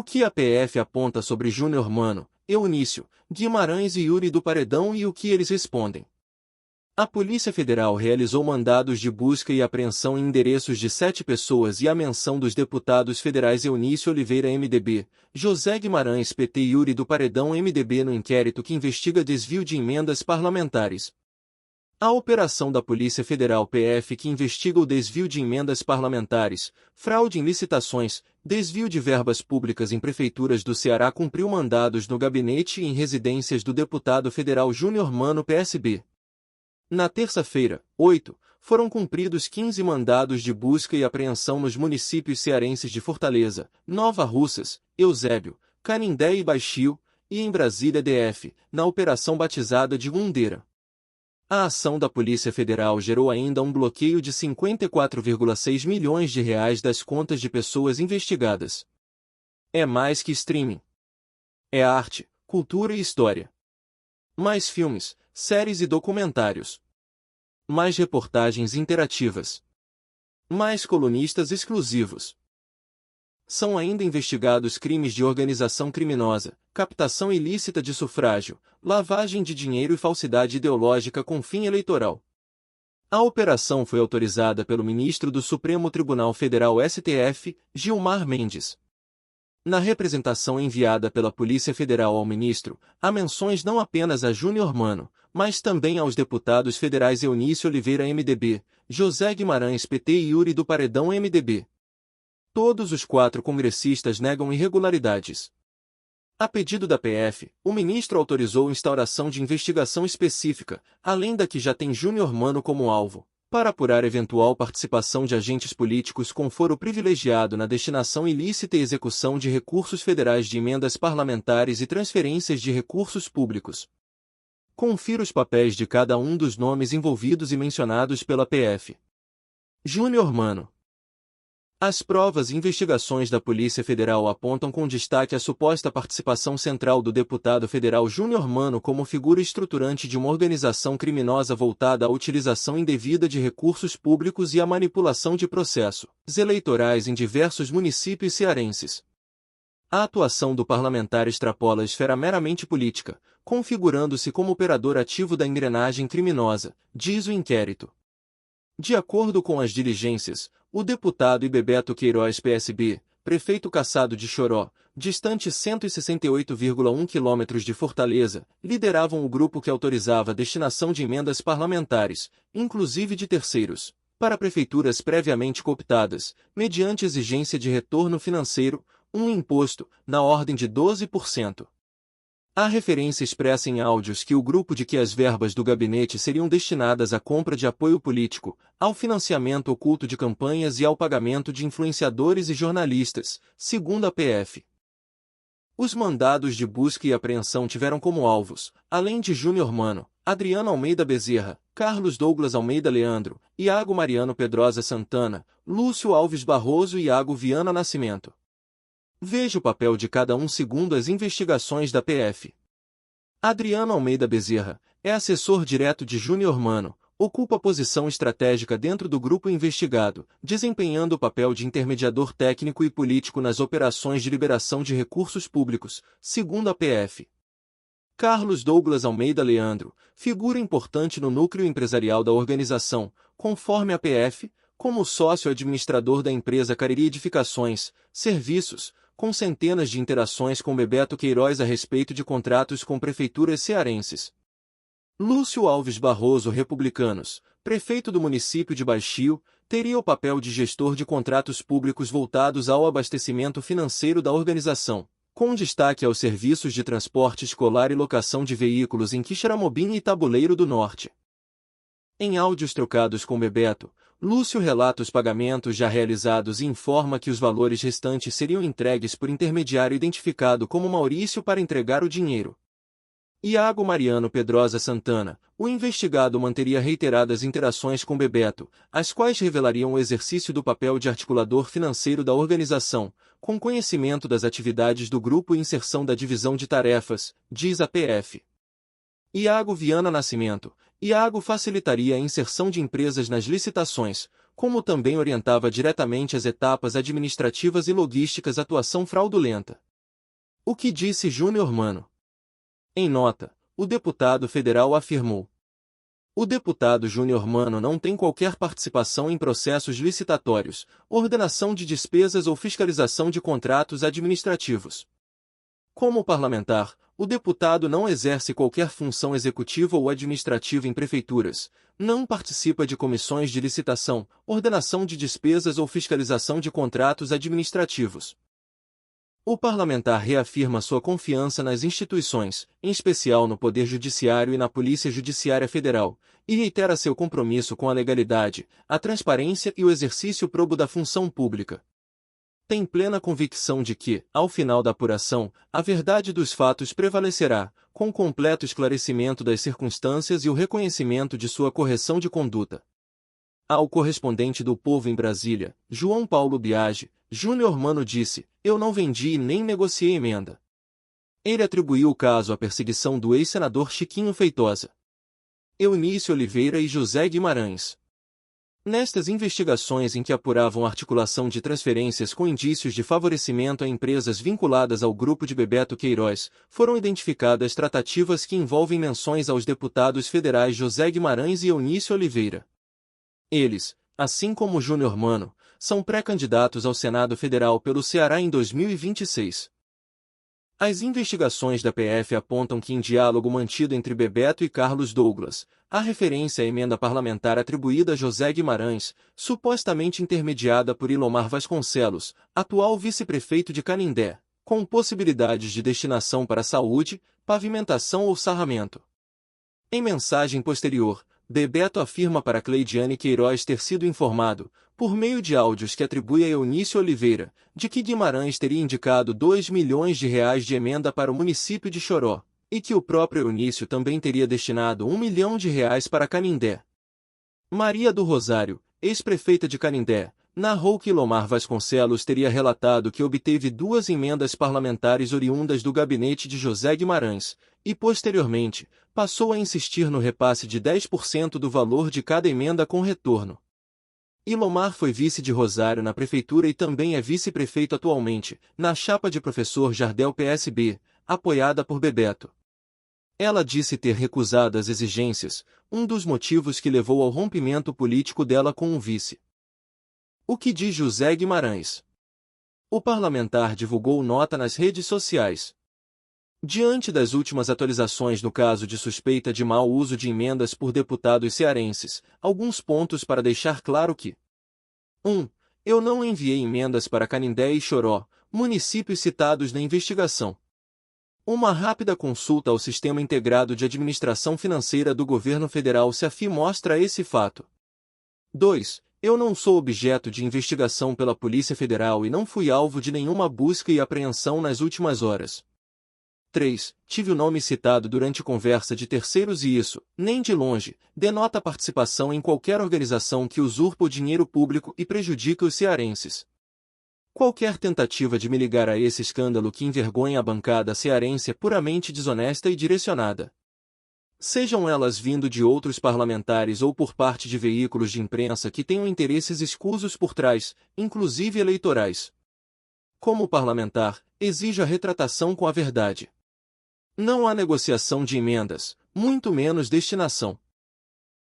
que a PF aponta sobre Júnior Mano, Eunício, Guimarães e Yuri do Paredão e o que eles respondem. A Polícia Federal realizou mandados de busca e apreensão em endereços de 7 pessoas e a menção dos deputados federais Eunício Oliveira MDB, José Guimarães PT e Yuri do Paredão MDB no inquérito que investiga desvio de emendas parlamentares. A operação da Polícia Federal PF que investiga o desvio de emendas parlamentares, fraude em licitações, desvio de verbas públicas em prefeituras do Ceará cumpriu mandados no gabinete e em residências do deputado federal Júnior Mano PSB. Na terça-feira, 8, foram cumpridos 15 mandados de busca e apreensão nos municípios cearenses de Fortaleza, Nova Russas, Eusébio, Canindé e Baixio, e em Brasília DF, na operação batizada de Gundeira. A ação da Polícia Federal gerou ainda um bloqueio de 54,6 milhões de reais das contas de pessoas investigadas. É mais que streaming. É arte, cultura e história. Mais filmes, séries e documentários. Mais reportagens interativas. Mais colunistas exclusivos. São ainda investigados crimes de organização criminosa, captação ilícita de sufrágio, lavagem de dinheiro e falsidade ideológica com fim eleitoral. A operação foi autorizada pelo ministro do Supremo Tribunal Federal STF, Gilmar Mendes. Na representação enviada pela Polícia Federal ao ministro, há menções não apenas a Júnior Mano, mas também aos deputados federais Eunício Oliveira MDB, José Guimarães PT e Yuri do Paredão MDB. Todos os 4 congressistas negam irregularidades. A pedido da PF, o ministro autorizou instauração de investigação específica, além da que já tem Júnior Mano como alvo, para apurar eventual participação de agentes políticos com foro privilegiado na destinação ilícita e execução de recursos federais de emendas parlamentares e transferências de recursos públicos. Confira os papéis de cada um dos nomes envolvidos e mencionados pela PF. Júnior Mano. As provas e investigações da Polícia Federal apontam com destaque a suposta participação central do deputado federal Júnior Mano como figura estruturante de uma organização criminosa voltada à utilização indevida de recursos públicos e à manipulação de processos eleitorais em diversos municípios cearenses. A atuação do parlamentar extrapola a esfera meramente política, configurando-se como operador ativo da engrenagem criminosa, diz o inquérito. De acordo com as diligências, o deputado Ibebeto Queiroz PSB, prefeito cassado de Choró, distante 168,1 km de Fortaleza, lideravam o grupo que autorizava a destinação de emendas parlamentares, inclusive de terceiros, para prefeituras previamente cooptadas, mediante exigência de retorno financeiro, um imposto, na ordem de 12%. Há referência expressa em áudios que o grupo de que as verbas do gabinete seriam destinadas à compra de apoio político, ao financiamento oculto de campanhas e ao pagamento de influenciadores e jornalistas, segundo a PF. Os mandados de busca e apreensão tiveram como alvos, além de Júnior Mano, Adriano Almeida Bezerra, Carlos Douglas Almeida Leandro, Iago Mariano Pedrosa Santana, Lúcio Alves Barroso e Iago Viana Nascimento. Veja o papel de cada um segundo as investigações da PF. Adriano Almeida Bezerra é assessor direto de Júnior Mano, ocupa posição estratégica dentro do grupo investigado, desempenhando o papel de intermediador técnico e político nas operações de liberação de recursos públicos, segundo a PF. Carlos Douglas Almeida Leandro, figura importante no núcleo empresarial da organização, conforme a PF, como sócio administrador da empresa Cariri Edificações, Serviços, com centenas de interações com Bebeto Queiroz a respeito de contratos com prefeituras cearenses. Lúcio Alves Barroso Republicanos, prefeito do município de Baixio, teria o papel de gestor de contratos públicos voltados ao abastecimento financeiro da organização, com destaque aos serviços de transporte escolar e locação de veículos em Quixeramobim e Tabuleiro do Norte. Em áudios trocados com Bebeto, Lúcio relata os pagamentos já realizados e informa que os valores restantes seriam entregues por intermediário identificado como Maurício para entregar o dinheiro. Iago Mariano Pedrosa Santana, o investigado manteria reiteradas interações com Bebeto, as quais revelariam o exercício do papel de articulador financeiro da organização, com conhecimento das atividades do grupo e inserção da divisão de tarefas, diz a PF. Iago Viana Nascimento. Iago facilitaria a inserção de empresas nas licitações, como também orientava diretamente as etapas administrativas e logísticas atuação fraudulenta. O que disse Júnior Mano? Em nota, o deputado federal afirmou: o deputado Júnior Mano não tem qualquer participação em processos licitatórios, ordenação de despesas ou fiscalização de contratos administrativos. Como parlamentar, o deputado não exerce qualquer função executiva ou administrativa em prefeituras, não participa de comissões de licitação, ordenação de despesas ou fiscalização de contratos administrativos. O parlamentar reafirma sua confiança nas instituições, em especial no Poder Judiciário e na Polícia Judiciária Federal, e reitera seu compromisso com a legalidade, a transparência e o exercício probo da função pública. Tem plena convicção de que, ao final da apuração, a verdade dos fatos prevalecerá, com completo esclarecimento das circunstâncias e o reconhecimento de sua correção de conduta. Ao correspondente do Povo em Brasília, João Paulo Biagi, Júnior Mano disse: eu não vendi e nem negociei emenda. Ele atribuiu o caso à perseguição do ex-senador Chiquinho Feitosa, Eunício Oliveira e José Guimarães. Nestas investigações em que apuravam articulação de transferências com indícios de favorecimento a empresas vinculadas ao grupo de Bebeto Queiroz, foram identificadas tratativas que envolvem menções aos deputados federais José Guimarães e Eunício Oliveira. Eles, assim como Júnior Mano, são pré-candidatos ao Senado Federal pelo Ceará em 2026. As investigações da PF apontam que em diálogo mantido entre Bebeto e Carlos Douglas, há referência à emenda parlamentar atribuída a José Guimarães, supostamente intermediada por Ilomar Vasconcelos, atual vice-prefeito de Canindé, com possibilidades de destinação para saúde, pavimentação ou sarramento. Em mensagem posterior, Bebeto afirma para Cleidiane Queiroz ter sido informado, por meio de áudios que atribui a Eunício Oliveira, de que Guimarães teria indicado R$ 2 milhões de emenda para o município de Choró, e que o próprio Eunício também teria destinado R$ 1 milhão para Canindé. Maria do Rosário, ex-prefeita de Canindé, narrou que Ilomar Vasconcelos teria relatado que obteve 2 emendas parlamentares oriundas do gabinete de José Guimarães, e posteriormente, passou a insistir no repasse de 10% do valor de cada emenda com retorno. Ilomar foi vice de Rosário na prefeitura e também é vice-prefeito atualmente, na chapa de professor Jardel PSB, apoiada por Bebeto. Ela disse ter recusado as exigências, um dos motivos que levou ao rompimento político dela com o vice. O que diz José Guimarães? O parlamentar divulgou nota nas redes sociais. Diante das últimas atualizações no caso de suspeita de mau uso de emendas por deputados cearenses, alguns pontos para deixar claro que: 1. Eu não enviei emendas para Canindé e Choró, municípios citados na investigação. Uma rápida consulta ao Sistema Integrado de Administração Financeira do Governo Federal SEAFI mostra esse fato. 2. Eu não sou objeto de investigação pela Polícia Federal e não fui alvo de nenhuma busca e apreensão nas últimas horas. 3. Tive o nome citado durante conversa de terceiros e isso, nem de longe, denota participação em qualquer organização que usurpa o dinheiro público e prejudica os cearenses. Qualquer tentativa de me ligar a esse escândalo que envergonha a bancada cearense é puramente desonesta e direcionada. Sejam elas vindo de outros parlamentares ou por parte de veículos de imprensa que tenham interesses escusos por trás, inclusive eleitorais. Como parlamentar, exijo a retratação com a verdade. Não há negociação de emendas, muito menos destinação.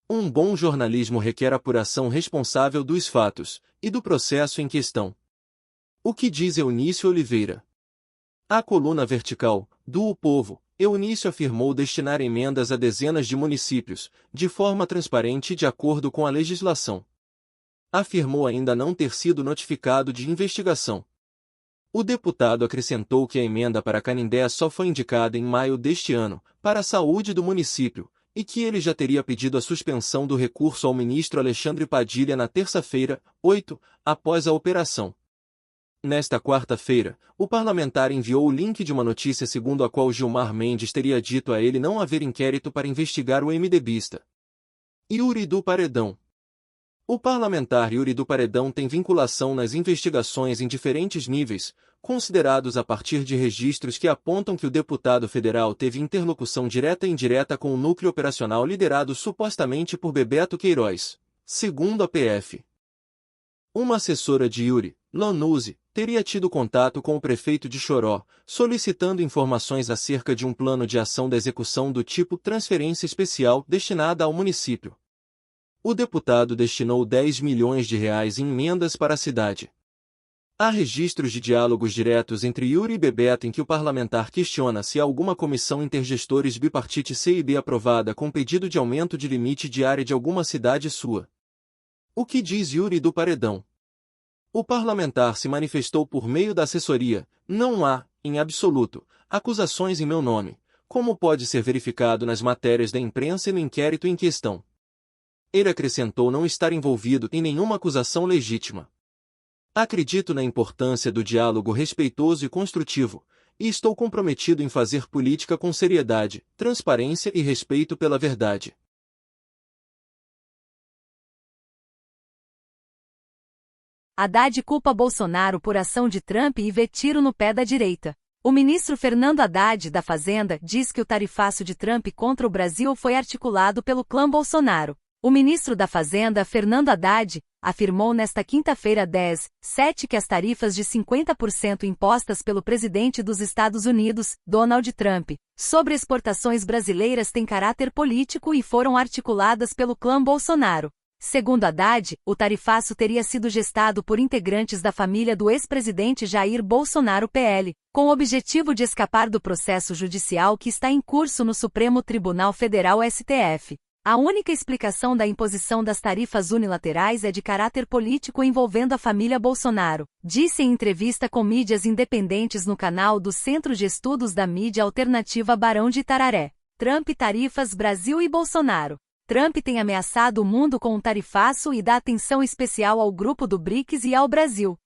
Um bom jornalismo requer apuração responsável dos fatos e do processo em questão. O que diz Eunício Oliveira? A coluna vertical, do O Povo, Eunício afirmou destinar emendas a dezenas de municípios, de forma transparente e de acordo com a legislação. Afirmou ainda não ter sido notificado de investigação. O deputado acrescentou que a emenda para Canindé só foi indicada em maio deste ano, para a saúde do município, e que ele já teria pedido a suspensão do recurso ao ministro Alexandre Padilha na terça-feira, 8, após a operação. Nesta quarta-feira, o parlamentar enviou o link de uma notícia segundo a qual Gilmar Mendes teria dito a ele não haver inquérito para investigar o MDBista Yuri do Paredão. O parlamentar Yuri do Paredão tem vinculação nas investigações em diferentes níveis, considerados a partir de registros que apontam que o deputado federal teve interlocução direta e indireta com o núcleo operacional liderado supostamente por Bebeto Queiroz, segundo a PF. Uma assessora de Yuri, Lanuzzi, teria tido contato com o prefeito de Choró, solicitando informações acerca de um plano de ação da execução do tipo transferência especial destinada ao município. O deputado destinou 10 milhões de reais em emendas para a cidade. Há registros de diálogos diretos entre Yuri e Bebeto em que o parlamentar questiona se há alguma comissão intergestores bipartite C e B aprovada com pedido de aumento de limite de área de alguma cidade sua. O que diz Yuri do Paredão? O parlamentar se manifestou por meio da assessoria: não há, em absoluto, acusações em meu nome, como pode ser verificado nas matérias da imprensa e no inquérito em questão. Ele acrescentou não estar envolvido em nenhuma acusação legítima. Acredito na importância do diálogo respeitoso e construtivo, e estou comprometido em fazer política com seriedade, transparência e respeito pela verdade. Haddad culpa Bolsonaro por ação de Trump e vê tiro no pé da direita. O ministro Fernando Haddad, da Fazenda, diz que o tarifaço de Trump contra o Brasil foi articulado pelo clã Bolsonaro. O ministro da Fazenda, Fernando Haddad, afirmou nesta quinta-feira 10/7 que as tarifas de 50% impostas pelo presidente dos Estados Unidos, Donald Trump, sobre exportações brasileiras têm caráter político e foram articuladas pelo clã Bolsonaro. Segundo Haddad, o tarifaço teria sido gestado por integrantes da família do ex-presidente Jair Bolsonaro PL, com o objetivo de escapar do processo judicial que está em curso no Supremo Tribunal Federal STF. A única explicação da imposição das tarifas unilaterais é de caráter político envolvendo a família Bolsonaro, disse em entrevista com mídias independentes no canal do Centro de Estudos da Mídia Alternativa Barão de Itararé. Trump, tarifas Brasil e Bolsonaro. Trump tem ameaçado o mundo com um tarifaço e dá atenção especial ao grupo do BRICS e ao Brasil.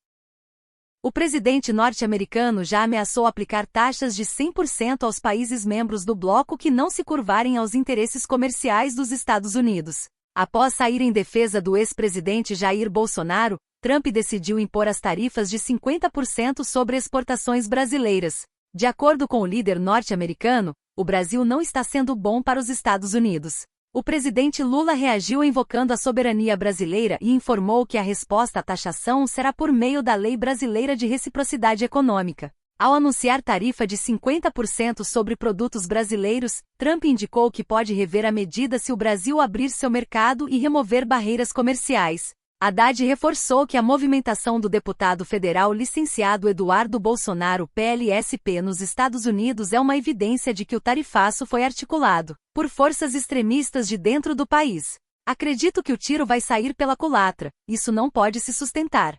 O presidente norte-americano já ameaçou aplicar taxas de 100% aos países membros do bloco que não se curvarem aos interesses comerciais dos Estados Unidos. Após sair em defesa do ex-presidente Jair Bolsonaro, Trump decidiu impor as tarifas de 50% sobre exportações brasileiras. De acordo com o líder norte-americano, o Brasil não está sendo bom para os Estados Unidos. O presidente Lula reagiu invocando a soberania brasileira e informou que a resposta à taxação será por meio da Lei Brasileira de Reciprocidade Econômica. Ao anunciar tarifa de 50% sobre produtos brasileiros, Trump indicou que pode rever a medida se o Brasil abrir seu mercado e remover barreiras comerciais. Haddad reforçou que a movimentação do deputado federal licenciado Eduardo Bolsonaro PLSP nos Estados Unidos é uma evidência de que o tarifaço foi articulado por forças extremistas de dentro do país. Acredito que o tiro vai sair pela culatra, isso não pode se sustentar.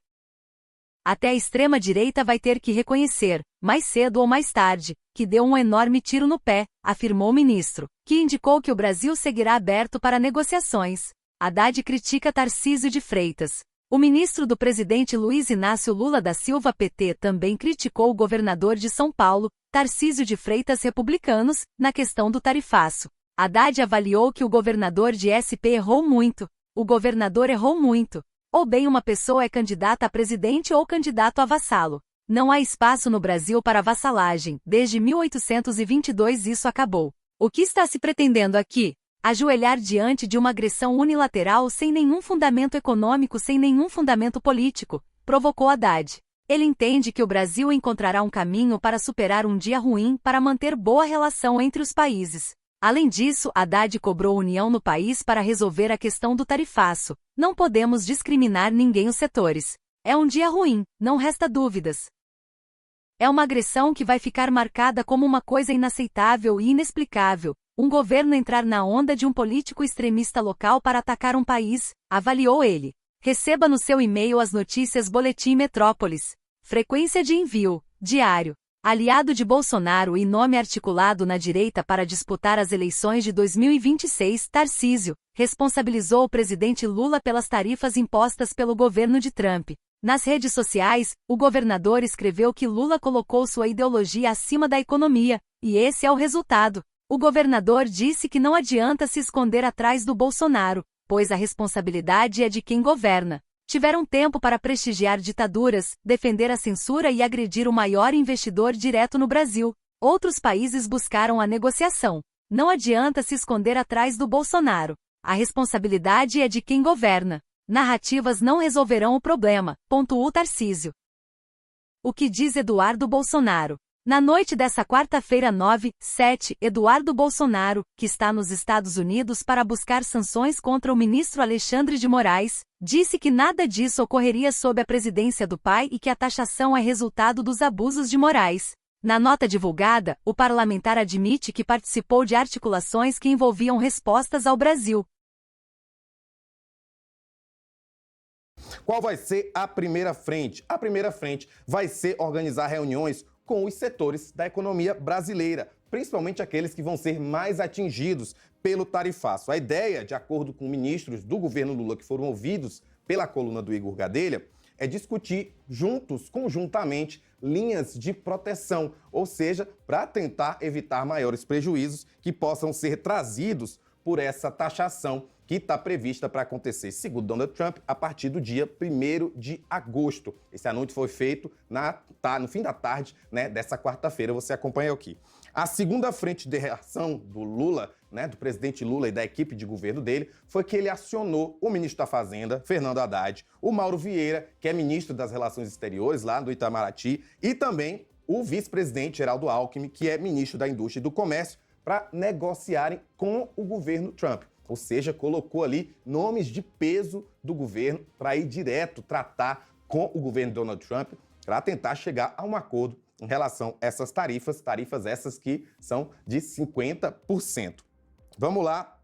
Até a extrema-direita vai ter que reconhecer, mais cedo ou mais tarde, que deu um enorme tiro no pé, afirmou o ministro, que indicou que o Brasil seguirá aberto para negociações. Haddad critica Tarcísio de Freitas. O ministro do presidente Luiz Inácio Lula da Silva PT também criticou o governador de São Paulo, Tarcísio de Freitas republicanos, na questão do tarifaço. Haddad avaliou que o governador de SP errou muito. O governador errou muito. Ou bem uma pessoa é candidata a presidente ou candidato a vassalo. Não há espaço no Brasil para vassalagem. Desde 1822 isso acabou. O que está se pretendendo aqui? Ajoelhar diante de uma agressão unilateral sem nenhum fundamento econômico, sem nenhum fundamento político, provocou Haddad. Ele entende que o Brasil encontrará um caminho para superar um dia ruim para manter boa relação entre os países. Além disso, Haddad cobrou união no país para resolver a questão do tarifaço. Não podemos discriminar ninguém os setores. É um dia ruim, não resta dúvidas. É uma agressão que vai ficar marcada como uma coisa inaceitável e inexplicável. Um governo entrar na onda de um político extremista local para atacar um país, avaliou ele. Receba no seu e-mail as notícias Boletim Metrópolis. Frequência de envio, diário. Aliado de Bolsonaro e nome articulado na direita para disputar as eleições de 2026, Tarcísio, responsabilizou o presidente Lula pelas tarifas impostas pelo governo de Trump. Nas redes sociais, o governador escreveu que Lula colocou sua ideologia acima da economia, e esse é o resultado. O governador disse que não adianta se esconder atrás do Bolsonaro, pois a responsabilidade é de quem governa. Tiveram tempo para prestigiar ditaduras, defender a censura e agredir o maior investidor direto no Brasil. Outros países buscaram a negociação. Não adianta se esconder atrás do Bolsonaro. A responsabilidade é de quem governa. Narrativas não resolverão o problema, pontuou Tarcísio. O que diz Eduardo Bolsonaro? Na noite dessa quarta-feira 9/7, Eduardo Bolsonaro, que está nos Estados Unidos para buscar sanções contra o ministro Alexandre de Moraes, disse que nada disso ocorreria sob a presidência do pai e que a taxação é resultado dos abusos de Moraes. Na nota divulgada, o parlamentar admite que participou de articulações que envolviam respostas ao Brasil. Qual vai ser a primeira frente? A primeira frente vai ser organizar reuniões com os setores da economia brasileira, principalmente aqueles que vão ser mais atingidos pelo tarifaço. A ideia, de acordo com ministros do governo Lula que foram ouvidos pela coluna do Igor Gadelha, é discutir juntos, conjuntamente, linhas de proteção, ou seja, para tentar evitar maiores prejuízos que possam ser trazidos por essa taxação que está prevista para acontecer, segundo Donald Trump, a partir do dia 1º de agosto. Esse anúncio foi feito no fim da tarde, né, dessa quarta-feira, você acompanha aqui. A segunda frente de reação do Lula, né, do presidente Lula e da equipe de governo dele, foi que ele acionou o ministro da Fazenda, Fernando Haddad, o Mauro Vieira, que é ministro das Relações Exteriores lá do Itamaraty, e também o vice-presidente Geraldo Alckmin, que é ministro da Indústria e do Comércio, para negociarem com o governo Trump. Ou seja, colocou ali nomes de peso do governo para ir direto tratar com o governo Donald Trump para tentar chegar a um acordo em relação a essas tarifas essas que são de 50%. Vamos lá,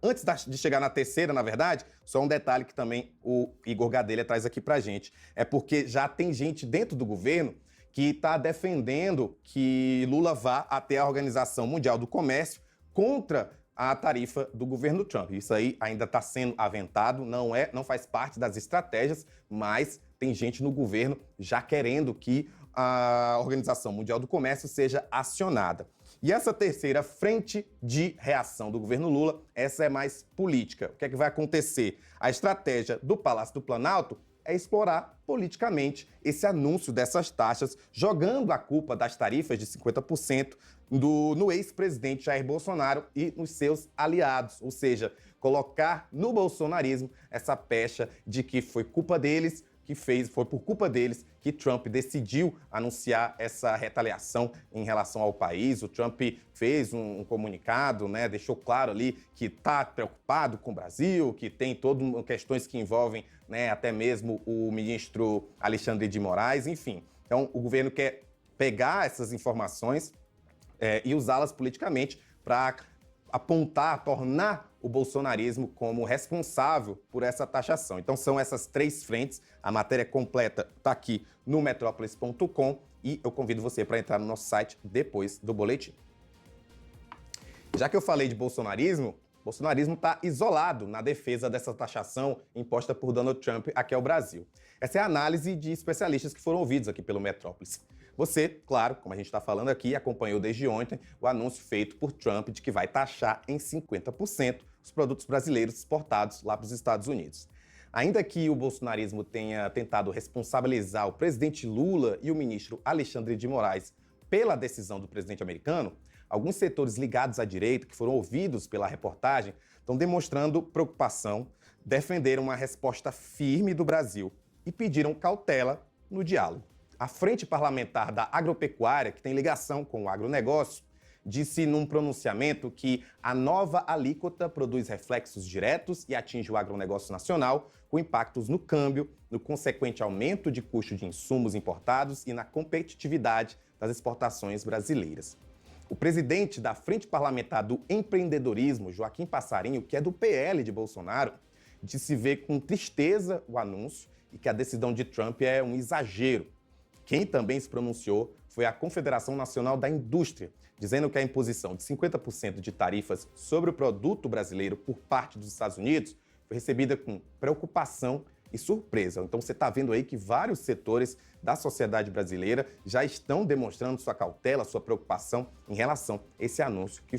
antes de chegar na terceira, na verdade, só um detalhe que também o Igor Gadelha traz aqui para a gente. É porque já tem gente dentro do governo que está defendendo que Lula vá até a Organização Mundial do Comércio contra a tarifa do governo Trump. Isso aí ainda está sendo aventado, não faz parte das estratégias, mas tem gente no governo já querendo que a Organização Mundial do Comércio seja acionada. E essa terceira frente de reação do governo Lula, essa é mais política. O que é que vai acontecer? A estratégia do Palácio do Planalto é explorar politicamente esse anúncio dessas taxas, jogando a culpa das tarifas de 50% no ex-presidente Jair Bolsonaro e nos seus aliados, ou seja, colocar no bolsonarismo essa pecha de que foi culpa deles, foi por culpa deles que Trump decidiu anunciar essa retaliação em relação ao país. O Trump fez um comunicado, né, deixou claro ali que está preocupado com o Brasil, que tem todas questões que envolvem, né, até mesmo o ministro Alexandre de Moraes, enfim. Então, o governo quer pegar essas informações e usá-las politicamente para apontar, tornar o bolsonarismo como responsável por essa taxação. Então são essas três frentes, a matéria completa está aqui no metrópolis.com e eu convido você para entrar no nosso site depois do boletim. Já que eu falei de bolsonarismo está isolado na defesa dessa taxação imposta por Donald Trump aqui ao Brasil. Essa é a análise de especialistas que foram ouvidos aqui pelo Metrópolis. Você, claro, como a gente está falando aqui, acompanhou desde ontem o anúncio feito por Trump de que vai taxar em 50% os produtos brasileiros exportados lá para os Estados Unidos. Ainda que o bolsonarismo tenha tentado responsabilizar o presidente Lula e o ministro Alexandre de Moraes pela decisão do presidente americano, alguns setores ligados à direita, que foram ouvidos pela reportagem, estão demonstrando preocupação, defenderam uma resposta firme do Brasil e pediram cautela no diálogo. A Frente Parlamentar da Agropecuária, que tem ligação com o agronegócio, disse num pronunciamento que a nova alíquota produz reflexos diretos e atinge o agronegócio nacional, com impactos no câmbio, no consequente aumento de custo de insumos importados e na competitividade das exportações brasileiras. O presidente da Frente Parlamentar do Empreendedorismo, Joaquim Passarinho, que é do PL de Bolsonaro, disse ver com tristeza o anúncio e que a decisão de Trump é um exagero. Quem também se pronunciou foi a Confederação Nacional da Indústria, dizendo que a imposição de 50% de tarifas sobre o produto brasileiro por parte dos Estados Unidos foi recebida com preocupação e surpresa. Então você está vendo aí que vários setores da sociedade brasileira já estão demonstrando sua cautela, sua preocupação em relação a esse anúncio que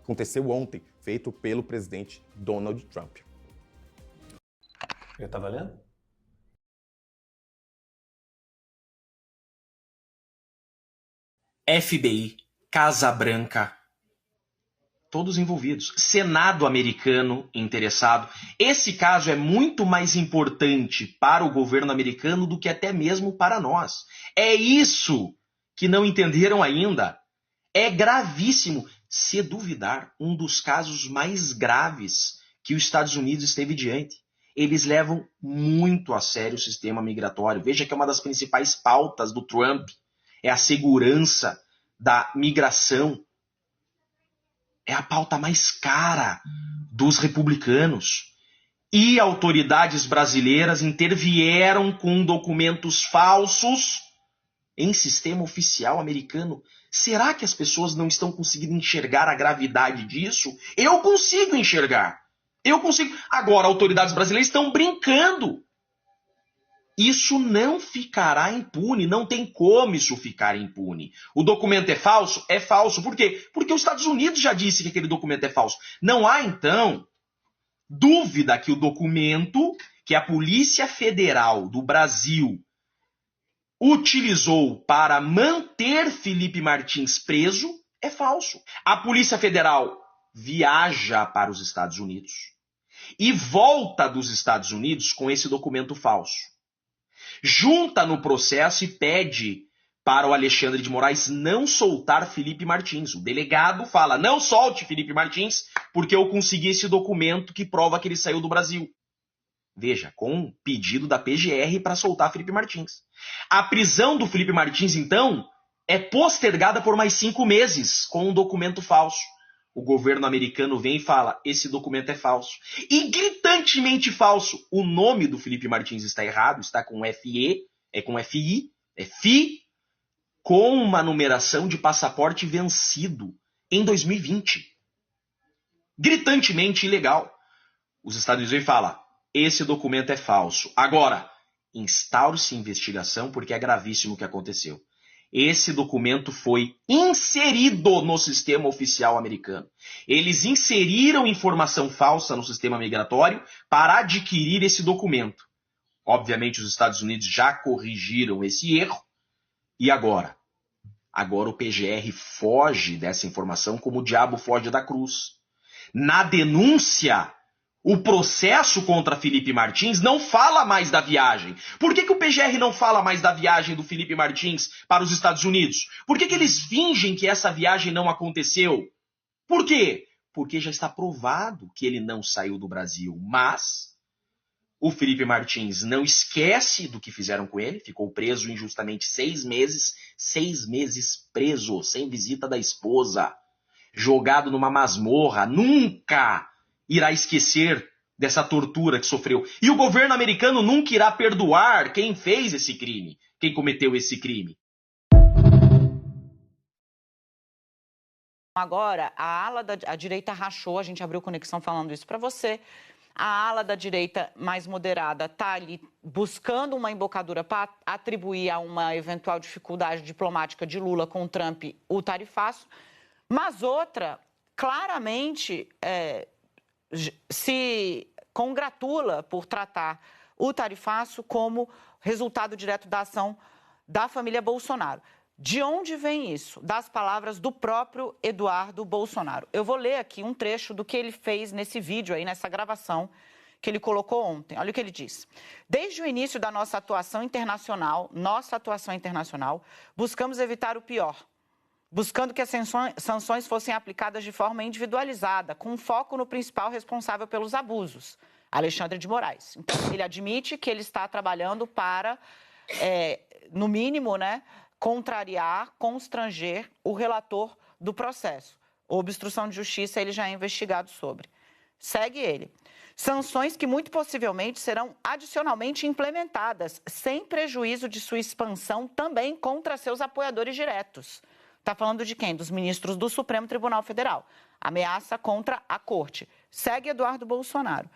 aconteceu ontem, feito pelo presidente Donald Trump. Já tá valendo? FBI, Casa Branca. Todos envolvidos. Senado americano interessado. Esse caso é muito mais importante para o governo americano do que até mesmo para nós. É isso que não entenderam ainda. É gravíssimo. Se duvidar, um dos casos mais graves que os Estados Unidos esteve diante. Eles levam muito a sério o sistema migratório. Veja que é uma das principais pautas do Trump. É a segurança da migração. É a pauta mais cara dos republicanos. E autoridades brasileiras intervieram com documentos falsos em sistema oficial americano. Será que as pessoas não estão conseguindo enxergar a gravidade disso? Eu consigo enxergar. Eu consigo. Agora, autoridades brasileiras estão brincando. Isso não ficará impune, não tem como isso ficar impune. O documento é falso? É falso. Por quê? Porque os Estados Unidos já disse que aquele documento é falso. Não há, então, dúvida que o documento que a Polícia Federal do Brasil utilizou para manter Felipe Martins preso é falso. A Polícia Federal viaja para os Estados Unidos e volta dos Estados Unidos com esse documento falso. Junta no processo e pede para o Alexandre de Moraes não soltar Felipe Martins. O delegado fala, não solte Felipe Martins, porque eu consegui esse documento que prova que ele saiu do Brasil. Veja, com pedido da PGR para soltar Felipe Martins. A prisão do Felipe Martins, então, é postergada por mais 5 meses com um documento falso. O governo americano vem e fala, esse documento é falso. E gritantemente falso. O nome do Felipe Martins está errado, está com FE, é com FI, é FI, com uma numeração de passaporte vencido em 2020. Gritantemente ilegal. Os Estados Unidos vem e fala, esse documento é falso. Agora, instaure-se investigação porque é gravíssimo o que aconteceu. Esse documento foi inserido no sistema oficial americano. Eles inseriram informação falsa no sistema migratório para adquirir esse documento. Obviamente, os Estados Unidos já corrigiram esse erro. E agora? Agora o PGR foge dessa informação como o diabo foge da cruz. Na denúncia, o processo contra Felipe Martins não fala mais da viagem. Por que o PGR não fala mais da viagem do Felipe Martins para os Estados Unidos? Por que eles fingem que essa viagem não aconteceu? Por quê? Porque já está provado que ele não saiu do Brasil. Mas o Felipe Martins não esquece do que fizeram com ele. Ficou preso injustamente 6 meses. 6 meses preso, sem visita da esposa. Jogado numa masmorra. Nunca irá esquecer dessa tortura que sofreu. E o governo americano nunca irá perdoar quem fez esse crime, quem cometeu esse crime. Agora, a ala da direita rachou, a gente abriu conexão falando isso para você. A ala da direita mais moderada está ali buscando uma embocadura para atribuir a uma eventual dificuldade diplomática de Lula com Trump o tarifaço, mas outra, claramente, se congratula por tratar o tarifaço como resultado direto da ação da família Bolsonaro. De onde vem isso? Das palavras do próprio Eduardo Bolsonaro. Eu vou ler aqui um trecho do que ele fez nesse vídeo aí, nessa gravação que ele colocou ontem. Olha o que ele diz. Desde o início da nossa atuação internacional, buscamos evitar o pior. Buscando que as sanções fossem aplicadas de forma individualizada, com foco no principal responsável pelos abusos, Alexandre de Moraes. Então, ele admite que ele está trabalhando para, no mínimo, contrariar, constranger o relator do processo. Obstrução de justiça, ele já é investigado sobre. Segue ele. Sanções que muito possivelmente serão adicionalmente implementadas, sem prejuízo de sua expansão também contra seus apoiadores diretos. Está falando de quem? Dos ministros do Supremo Tribunal Federal. Ameaça contra a Corte. Segue Eduardo Bolsonaro.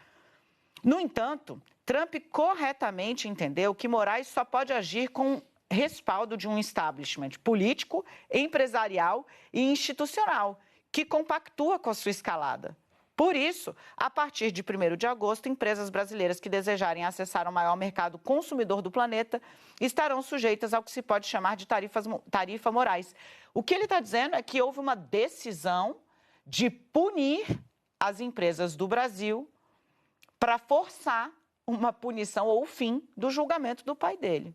No entanto, Trump corretamente entendeu que Moraes só pode agir com respaldo de um establishment político, empresarial e institucional, que compactua com a sua escalada. Por isso, a partir de 1º de agosto, empresas brasileiras que desejarem acessar o maior mercado consumidor do planeta estarão sujeitas ao que se pode chamar de tarifa Moraes. O que ele está dizendo é que houve uma decisão de punir as empresas do Brasil para forçar uma punição ou o fim do julgamento do pai dele.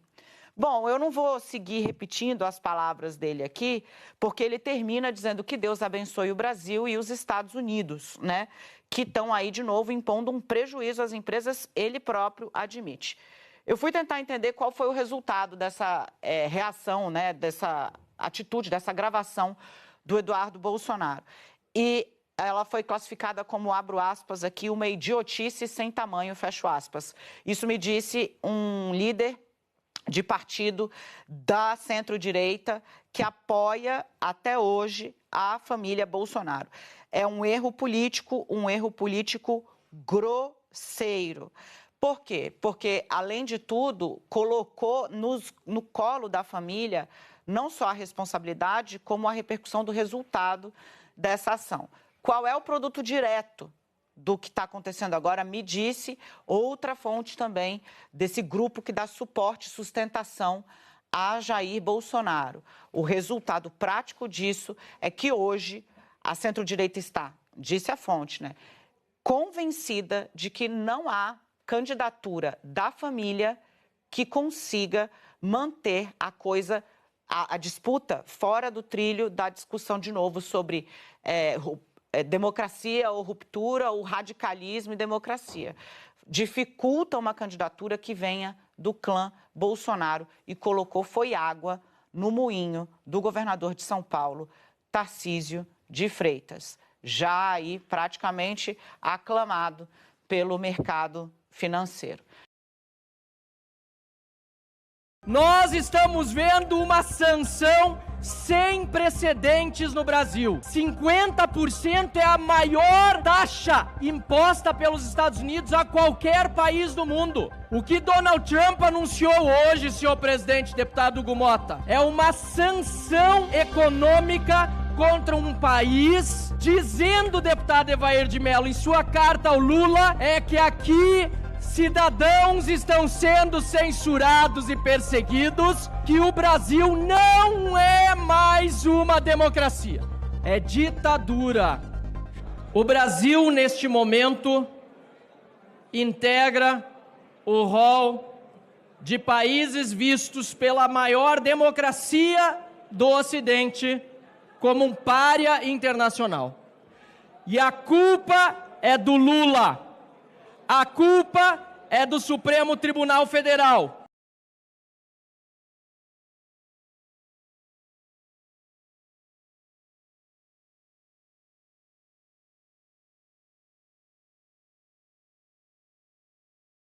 Bom, eu não vou seguir repetindo as palavras dele aqui, porque ele termina dizendo que Deus abençoe o Brasil e os Estados Unidos, né? Que estão aí, de novo, impondo um prejuízo às empresas, ele próprio admite. Eu fui tentar entender qual foi o resultado dessa reação, né? Dessa atitude, dessa gravação do Eduardo Bolsonaro. E ela foi classificada como, abro aspas aqui, uma idiotice sem tamanho, fecho aspas. Isso me disse um líder de partido da centro-direita que apoia até hoje a família Bolsonaro. É um erro político grosseiro. Por quê? Porque, além de tudo, colocou no colo da família não só a responsabilidade, como a repercussão do resultado dessa ação. Qual é o produto direto do que está acontecendo agora? Me disse outra fonte também desse grupo que dá suporte e sustentação a Jair Bolsonaro. O resultado prático disso é que hoje a centro-direita está, disse a fonte, né, convencida de que não há candidatura da família que consiga manter a coisa, a disputa fora do trilho da discussão de novo sobre democracia ou ruptura, ou radicalismo e democracia. Dificulta uma candidatura que venha do clã Bolsonaro e foi água no moinho do governador de São Paulo, Tarcísio de Freitas, já aí praticamente aclamado pelo mercado financeiro. Nós estamos vendo uma sanção sem precedentes no Brasil. 50% é a maior taxa imposta pelos Estados Unidos a qualquer país do mundo. O que Donald Trump anunciou hoje, senhor presidente, deputado Hugo Mota, é uma sanção econômica contra um país, dizendo o deputado Evair de Mello em sua carta ao Lula, que aqui cidadãos estão sendo censurados e perseguidos, que o Brasil não é mais uma democracia, é ditadura. O Brasil, neste momento, integra o rol de países vistos pela maior democracia do Ocidente como um pária internacional. E a culpa é do Lula. A culpa é do Supremo Tribunal Federal.